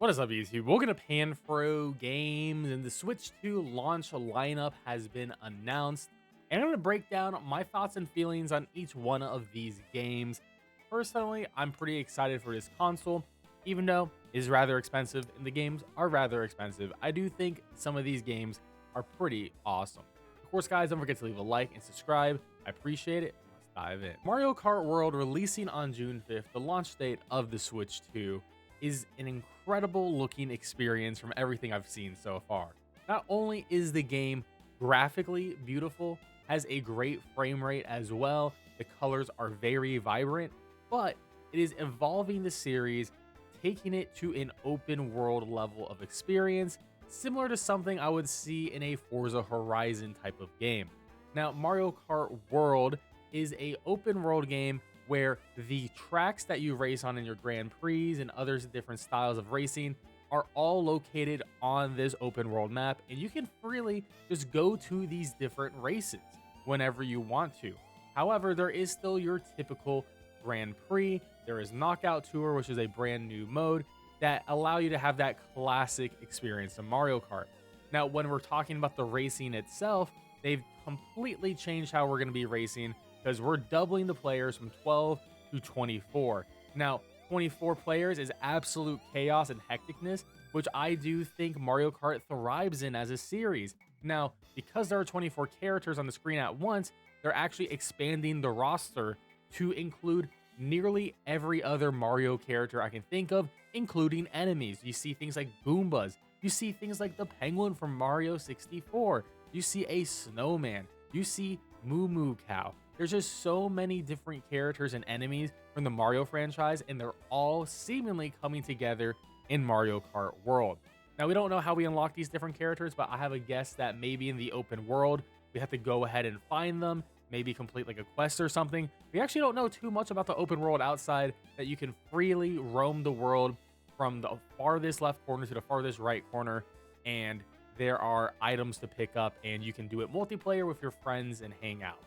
What is up, YouTube? Welcome to PanFro Games, and the Switch 2 launch lineup has been announced. And I'm going to break down my thoughts and feelings on each one of these games. Personally, I'm pretty excited for this console, even though it is rather expensive and the games are rather expensive. I do think some of these games are pretty awesome. Of course, guys, don't forget to leave a like and subscribe. I appreciate it. Let's dive in. Mario Kart World releasing on June 5th, the launch date of the Switch 2. Is an incredible looking experience from everything I've seen so far. Not only is the game graphically beautiful, has a great frame rate as well, the colors are very vibrant, but it is evolving the series, taking it to an open world level of experience, similar to something I would see in a Forza Horizon type of game. Now, Mario Kart World is a open world game where the tracks that you race on in your Grand Prix and others different styles of racing are all located on this open world map, and you can freely just go to these different races whenever you want to. However, there is still your typical Grand Prix. There is Knockout Tour, which is a brand new mode that allow you to have that classic experience in Mario Kart. Now, when we're talking about the racing itself, they've completely changed how we're going to be racing, because we're doubling the players from 12 to 24. Now, 24 players is absolute chaos and hecticness, which I do think Mario Kart thrives in as a series. Now, because there are 24 characters on the screen at once, they're actually expanding the roster to include nearly every other Mario character I can think of, including enemies. You see things like Goombas. You see things like the Penguin from Mario 64. You see a snowman. You see Moo Moo Cow. There's just so many different characters and enemies from the Mario franchise, and they're all seemingly coming together in Mario Kart World. Now, we don't know how we unlock these different characters, but I have a guess that maybe in the open world, we have to go ahead and find them, maybe complete like a quest or something. We actually don't know too much about the open world outside that you can freely roam the world from the farthest left corner to the farthest right corner, and there are items to pick up, and you can do it multiplayer with your friends and hang out.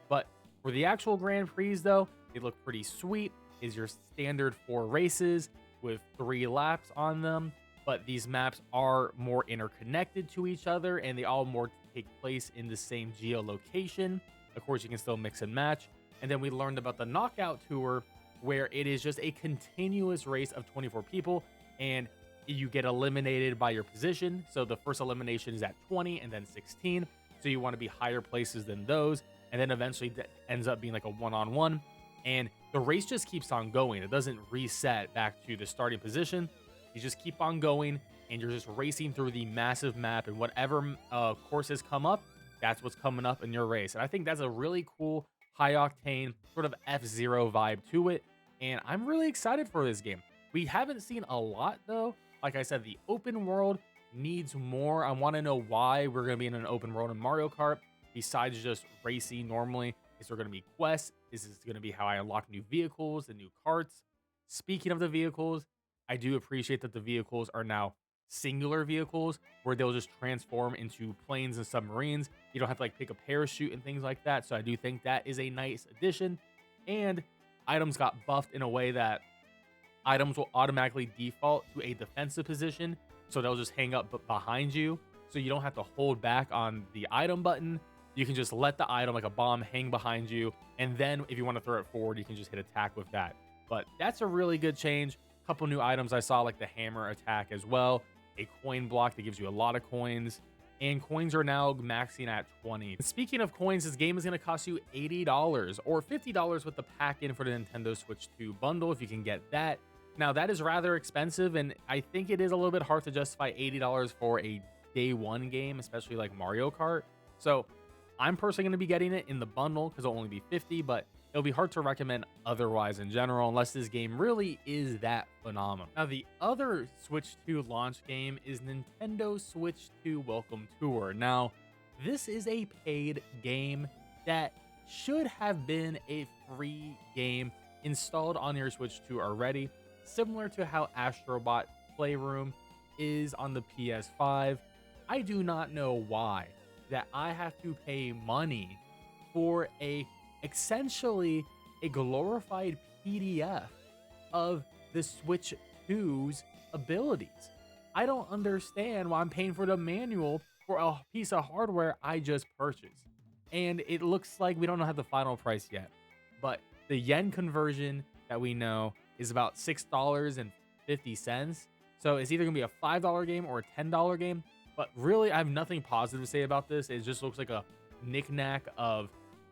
But for the actual Grand Prix, though, they look pretty sweet. Is your standard 4 races with 3 laps on them, but these maps are more interconnected to each other, and they all more take place in the same geolocation. Of course, you can still mix and match. And then we learned about the Knockout Tour, where it is just a continuous race of 24 people, and you get eliminated by your position. So the first elimination is at 20 and then 16. So you want to be higher places than those. And then eventually that ends up being like a one-on-one, and the race just keeps on going. It doesn't reset back to the starting position. You just keep on going, and you're just racing through the massive map, and whatever courses come up, that's what's coming up in your race. And I think that's a really cool, high-octane sort of F-Zero vibe to it, and I'm really excited for this game. We haven't seen a lot, though. Like I said, the open world needs more. I want to know why we're going to be in an open world in Mario Kart. Besides just racing normally, is there going to be quests? Is this going to be how I unlock new vehicles and new carts? Speaking of the vehicles, I do appreciate that the vehicles are now singular vehicles where they'll just transform into planes and submarines. You don't have to like pick a parachute and things like that. So I do think that is a nice addition. And items got buffed in a way that items will automatically default to a defensive position. So they'll just hang up behind you. So you don't have to hold back on the item button. You can just let the item, like a bomb, hang behind you. And then if you want to throw it forward, you can just hit attack with that. But that's a really good change. A couple new items I saw, like the hammer attack as well. A coin block that gives you a lot of coins. And coins are now maxing at 20. And speaking of coins, this game is going to cost you $80 or $50 with the pack-in for the Nintendo Switch 2 bundle, if you can get that. Now, that is rather expensive, and I think it is a little bit hard to justify $80 for a day one game, especially like Mario Kart. So I'm personally going to be getting it in the bundle because it'll only be $50, but it'll be hard to recommend otherwise in general unless this game really is that phenomenal. Now, the other Switch 2 launch game is Nintendo Switch 2 Welcome Tour. Now, this is a paid game that should have been a free game installed on your Switch 2 already, similar to how Astrobot Playroom is on the PS5. I do not know why that I have to pay money for essentially a glorified PDF of the Switch 2's abilities. I don't understand why I'm paying for the manual for a piece of hardware I just purchased. And it looks like we don't have the final price yet, but the yen conversion that we know is about $6.50. So it's either gonna be a $5 game or a $10 game. But really, I have nothing positive to say about this. It just looks like a knickknack of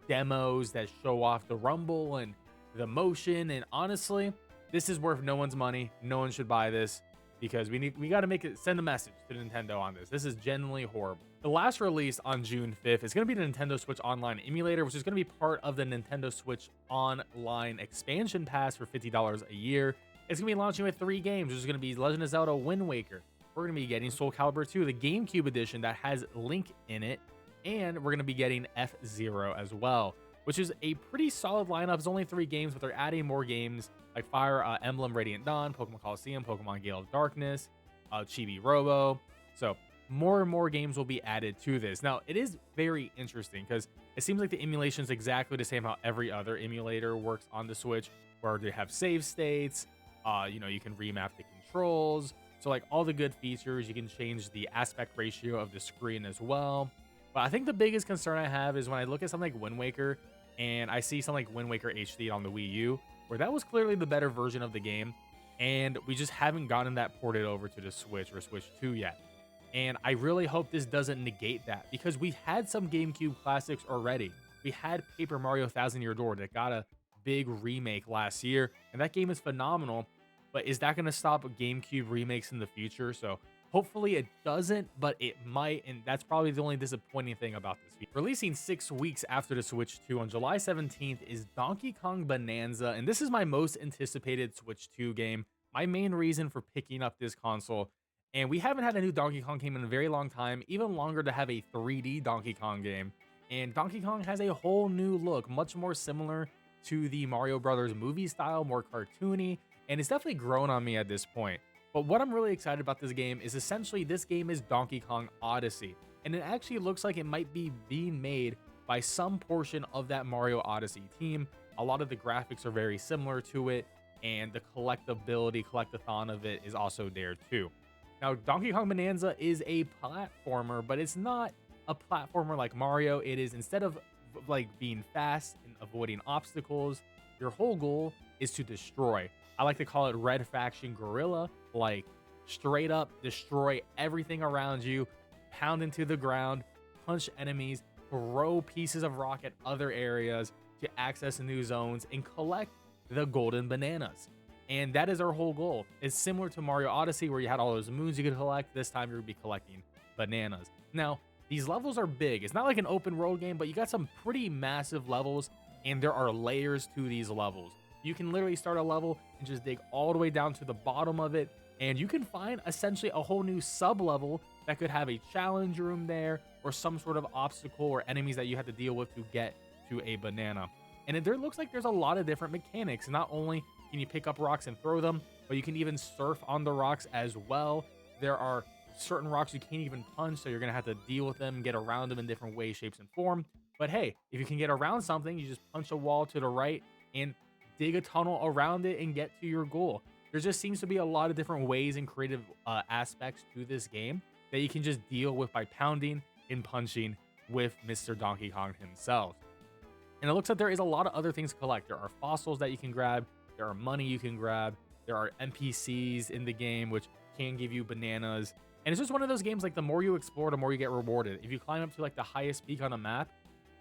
demos that show off the rumble and the motion. And honestly, this is worth no one's money. No one should buy this because we got to send a message to Nintendo on this. This is genuinely horrible. The last release on June 5th is going to be the Nintendo Switch Online Emulator, which is going to be part of the Nintendo Switch Online expansion pass for $50 a year. It's going to be launching with 3 games, which is going to be Legend of Zelda Wind Waker. We're going to be getting Soul Calibur 2, the GameCube edition that has Link in it, and we're going to be getting F-Zero as well, which is a pretty solid lineup. It's only 3 games, but they're adding more games like Fire Emblem Radiant Dawn, Pokemon Coliseum, Pokemon Gale of Darkness, Chibi Robo. So more and more games will be added to this. Now, it is very interesting because it seems like the emulation is exactly the same how every other emulator works on the Switch, where they have save states, you can remap the controls. So like all the good features, you can change the aspect ratio of the screen as well. But I think the biggest concern I have is when I look at something like Wind Waker and I see something like Wind Waker HD on the Wii U, where that was clearly the better version of the game. And we just haven't gotten that ported over to the Switch or Switch 2 yet. And I really hope this doesn't negate that because we've had some GameCube classics already. We had Paper Mario Thousand Year Door that got a big remake last year, and that game is phenomenal. But is that going to stop GameCube remakes in the future? So hopefully it doesn't, but it might, and that's probably the only disappointing thing about this. Releasing 6 weeks after the Switch 2 on July 17th is Donkey Kong Bonanza, and this is my most anticipated Switch 2 game, my main reason for picking up this console. And we haven't had a new Donkey Kong game in a very long time, even longer to have a 3D Donkey Kong game. And Donkey Kong has a whole new look, much more similar to the Mario Brothers movie style, more cartoony, and it's definitely grown on me at this point. But what I'm really excited about this game is essentially this game is Donkey Kong Odyssey, and it actually looks like it might be being made by some portion of that Mario Odyssey team. A lot of the graphics are very similar to it, and the collectathon of it is also there too. Now, Donkey Kong Bonanza is a platformer, but it's not a platformer like Mario. It is, instead of like being fast and avoiding obstacles, your whole goal is to destroy. I like to call it Red Faction Guerrilla, like straight up destroy everything around you, pound into the ground, punch enemies, throw pieces of rock at other areas to access new zones, and collect the golden bananas. And that is our whole goal. It's similar to Mario Odyssey where you had all those moons you could collect. This time you're gonna be collecting bananas. Now, these levels are big. It's not like an open world game, but you got some pretty massive levels, and there are layers to these levels. You can literally start a level and just dig all the way down to the bottom of it, and you can find essentially a whole new sub-level that could have a challenge room there or some sort of obstacle or enemies that you have to deal with to get to a banana. And there looks like there's a lot of different mechanics. Not only can you pick up rocks and throw them, but you can even surf on the rocks as well. There are certain rocks you can't even punch, so you're going to have to deal with them, get around them in different ways, shapes, and form. But hey, if you can get around something, you just punch a wall to the right and dig a tunnel around it and get to your goal. There just seems to be a lot of different ways and creative aspects to this game that you can just deal with by pounding and punching with Mr. Donkey Kong himself. And it looks like there is a lot of other things to collect. There are fossils that you can grab. There are money you can grab. There are NPCs in the game, which can give you bananas. And it's just one of those games, like the more you explore, the more you get rewarded. If you climb up to like the highest peak on a map,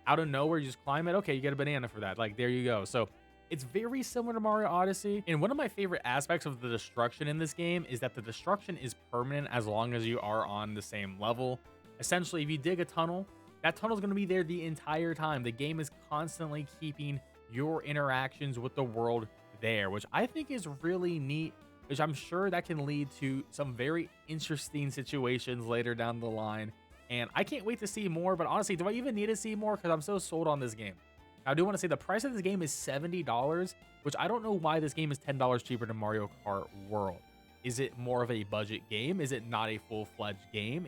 out of nowhere, you just climb it. Okay, you get a banana for that. Like, there you go. So it's very similar to Mario Odyssey. And one of my favorite aspects of the destruction in this game is that the destruction is permanent as long as you are on the same level. Essentially, if you dig a tunnel, that tunnel is going to be there the entire time. The game is constantly keeping your interactions with the world there, which I think is really neat, which I'm sure that can lead to some very interesting situations later down the line. And I can't wait to see more, but honestly, do I even need to see more? Because I'm so sold on this game. Now, I do want to say the price of this game is $70, which I don't know why this game is $10 cheaper than Mario Kart World. Is it more of a budget game? Is it not a full-fledged game?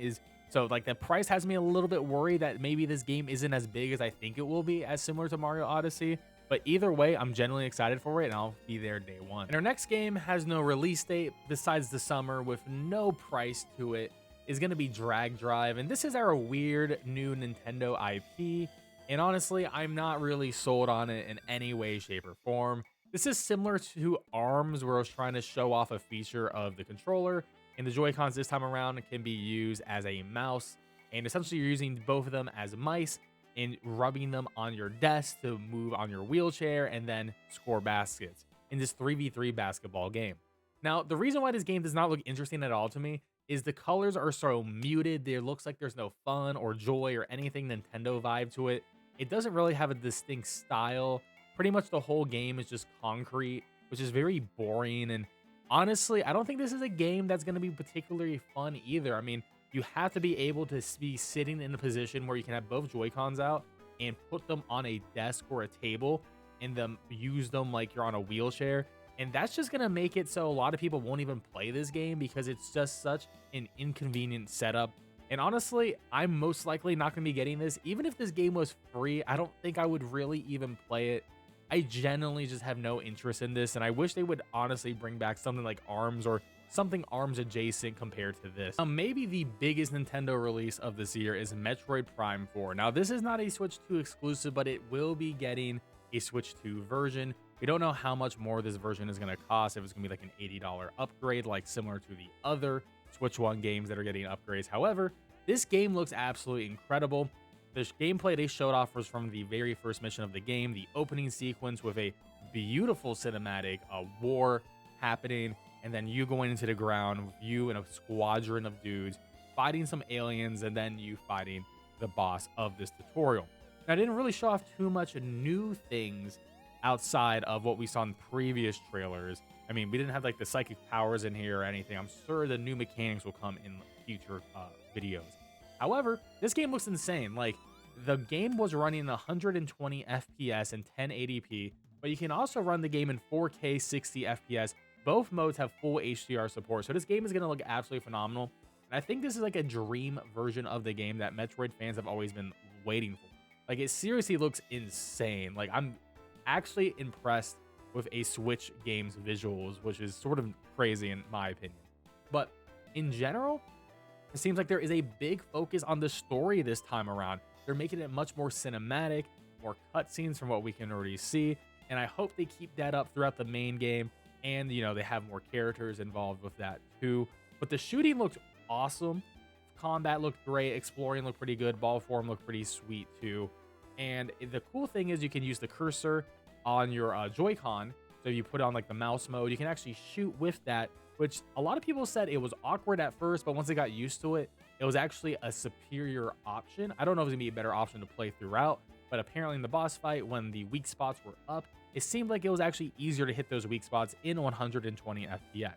So like the price has me a little bit worried that maybe this game isn't as big as I think it will be, as similar to Mario Odyssey. But either way, I'm genuinely excited for it and I'll be there day one. And our next game has no release date besides the summer with no price to it. Is going to be Drag Drive. And this is our weird new Nintendo IP. And honestly, I'm not really sold on it in any way, shape, or form. This is similar to ARMS, where I was trying to show off a feature of the controller. And the Joy-Cons this time around can be used as a mouse. And essentially, you're using both of them as mice and rubbing them on your desk to move on your wheelchair and then score baskets in this 3v3 basketball game. Now, the reason why this game does not look interesting at all to me is the colors are so muted. There looks like there's no fun or joy or anything Nintendo vibe to it. It doesn't really have a distinct style. Pretty much the whole game is just concrete, which is very boring. And honestly, I don't think this is a game that's going to be particularly fun either. I mean, you have to be able to be sitting in a position where you can have both Joy-Cons out and put them on a desk or a table and then use them like you're on a wheelchair. And that's just going to make it so a lot of people won't even play this game because it's just such an inconvenient setup. And honestly, I'm most likely not going to be getting this. Even if this game was free, I don't think I would really even play it. I genuinely just have no interest in this. And I wish they would honestly bring back something like ARMS or something ARMS adjacent compared to this. Maybe the biggest Nintendo release of this year is Metroid Prime 4. Now, this is not a Switch 2 exclusive, but it will be getting a Switch 2 version. We don't know how much more this version is going to cost, if it's going to be like an $80 upgrade, like similar to the other Switch 1 games that are getting upgrades. However, this game looks absolutely incredible. The gameplay they showed off was from the very first mission of the game, the opening sequence with a beautiful cinematic, a war happening, and then you going into the ground, you and a squadron of dudes fighting some aliens, and then you fighting the boss of this tutorial. Now, I didn't really show off too much new things outside of what we saw in previous trailers. I mean, we didn't have like the psychic powers in here or anything. I'm sure the new mechanics will come in future videos. However, this game looks insane. Like, the game was running 120 FPS and 1080p, but you can also run the game in 4K 60 FPS. Both modes have full HDR support, so this game is going to look absolutely phenomenal. And I think this is like a dream version of the game that Metroid fans have always been waiting for. Like, it seriously looks insane. Like, I'm actually impressed with a Switch game's visuals, which is sort of crazy in my opinion. But in general, it seems like there is a big focus on the story this time around. They're making it much more cinematic, more cutscenes from what we can already see, and I hope they keep that up throughout the main game. And, you know, they have more characters involved with that too. But the shooting looked awesome. Combat looked great. Exploring looked pretty good. Ball form looked pretty sweet too. And the cool thing is you can use the cursor on your Joy-Con. So if you put on like the mouse mode, you can actually shoot with that, which a lot of people said it was awkward at first, but once they got used to it, it was actually a superior option. I don't know if it's gonna be a better option to play throughout, but apparently in the boss fight, when the weak spots were up, it seemed like it was actually easier to hit those weak spots in 120 FPS.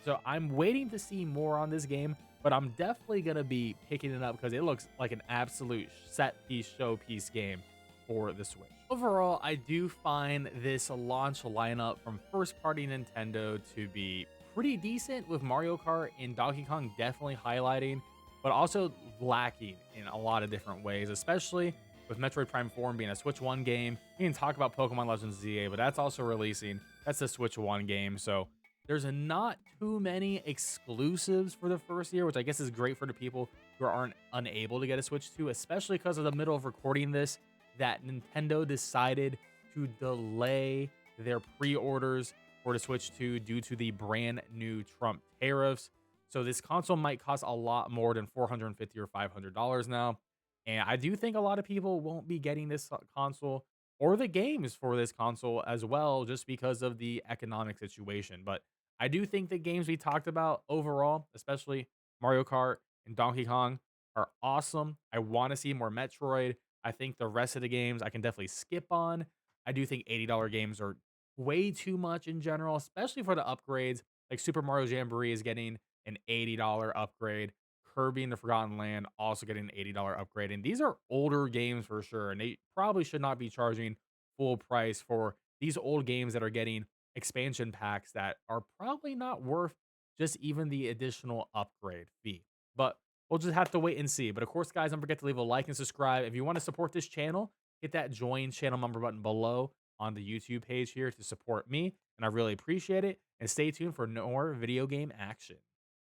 So I'm waiting to see more on this game, but I'm definitely going to be picking it up because it looks like an absolute set piece, showpiece game for the Switch. Overall, I do find this launch lineup from first-party Nintendo to be pretty decent, with Mario Kart and Donkey Kong definitely highlighting, but also lacking in a lot of different ways, especially with Metroid Prime 4 being a Switch 1 game. You can talk about Pokemon Legends ZA, but that's also releasing. That's a Switch 1 game, so there's not too many exclusives for the first year, which I guess is great for the people who aren't unable to get a Switch 2, especially because of the middle of recording this, that Nintendo decided to delay their pre-orders for the Switch 2 due to the brand new Trump tariffs. So this console might cost a lot more than $450 or $500 now. And I do think a lot of people won't be getting this console or the games for this console as well, just because of the economic situation. But I do think the games we talked about overall, especially Mario Kart and Donkey Kong, are awesome. I want to see more Metroid. I think the rest of the games I can definitely skip on. I do think $80 games are way too much in general, especially for the upgrades. Like Super Mario Jamboree is getting an $80 upgrade. Kirby and the Forgotten Land also getting an $80 upgrade. And these are older games for sure. And they probably should not be charging full price for these old games that are getting expansion packs that are probably not worth just even the additional upgrade fee. But we'll just have to wait and see. But of course, guys, don't forget to leave a like and subscribe. If you want to support this channel, hit that join channel member button below. on the YouTube page here to support me, and I really appreciate it. And stay tuned for more video game action.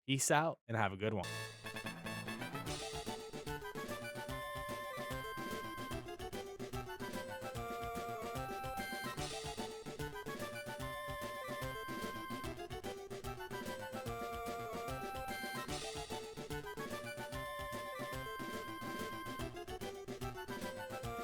Peace out and have a good one.